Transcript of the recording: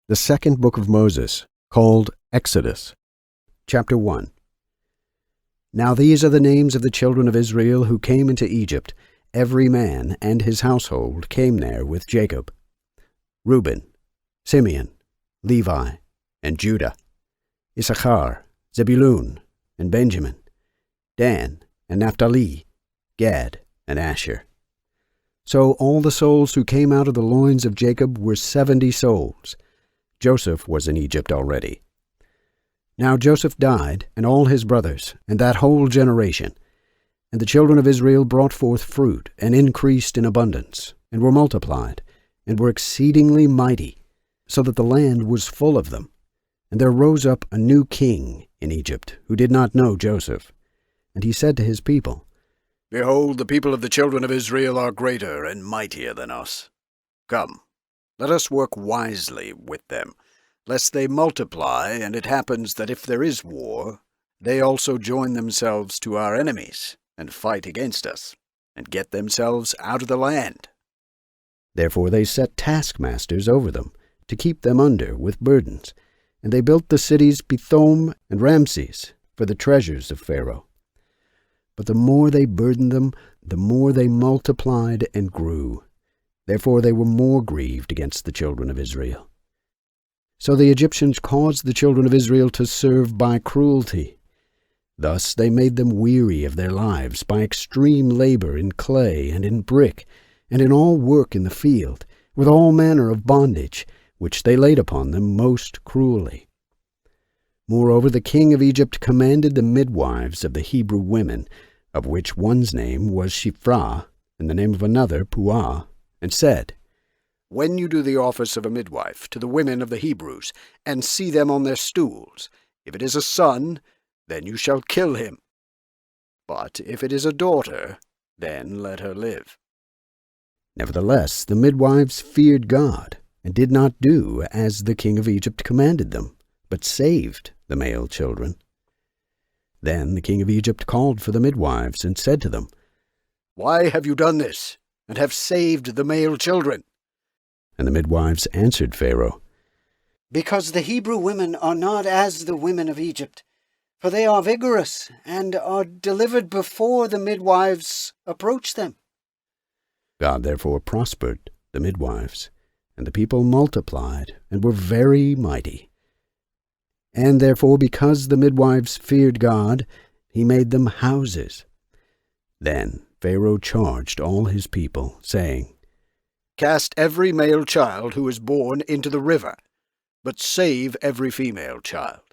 The second book of Moses, called Exodus. Chapter 1. Now these are the names of the children of Israel who came into Egypt. Every man and his household came there with Jacob: Reuben, Simeon, Levi, and Judah; Issachar, Zebulun, and Benjamin; Dan, and Naphtali; Gad, and Asher. So all the souls who came out of the loins of Jacob were 70 souls. Joseph was in Egypt already. Now Joseph died, and all his brothers, and that whole generation. And the children of Israel brought forth fruit, and increased in abundance, and were multiplied, and were exceedingly mighty, so that the land was full of them. And there rose up a new king in Egypt, who did not know Joseph. And he said to his people, Behold, the people of the children of Israel are greater and mightier than us. Come, let us work wisely with them, lest they multiply, and it happens that if there is war, they also join themselves to our enemies, and fight against us, and get themselves out of the land. Therefore they set taskmasters over them, to keep them under with burdens. And they built the cities Pithom and Ramses for the treasures of Pharaoh. But the more they burdened them, the more they multiplied and grew. Therefore they were more grieved against the children of Israel. So the Egyptians caused the children of Israel to serve by cruelty. Thus they made them weary of their lives by extreme labor in clay and in brick, and in all work in the field, with all manner of bondage, which they laid upon them most cruelly. Moreover, the king of Egypt commanded the midwives of the Hebrew women, of which one's name was Shiphrah, and the name of another Puah, and said, When you do the office of a midwife to the women of the Hebrews, and see them on their stools, if it is a son, then you shall kill him. But if it is a daughter, then let her live. Nevertheless, the midwives feared God, and did not do as the king of Egypt commanded them, but saved the male children. Then the king of Egypt called for the midwives, and said to them, Why have you done this, and have saved the male children? And the midwives answered Pharaoh, Because the Hebrew women are not as the women of Egypt, for they are vigorous, and are delivered before the midwives approach them. God therefore prospered the midwives, and the people multiplied, and were very mighty. And therefore, because the midwives feared God, he made them houses. Then Pharaoh charged all his people, saying, Cast every male child who is born into the river, but save every female child.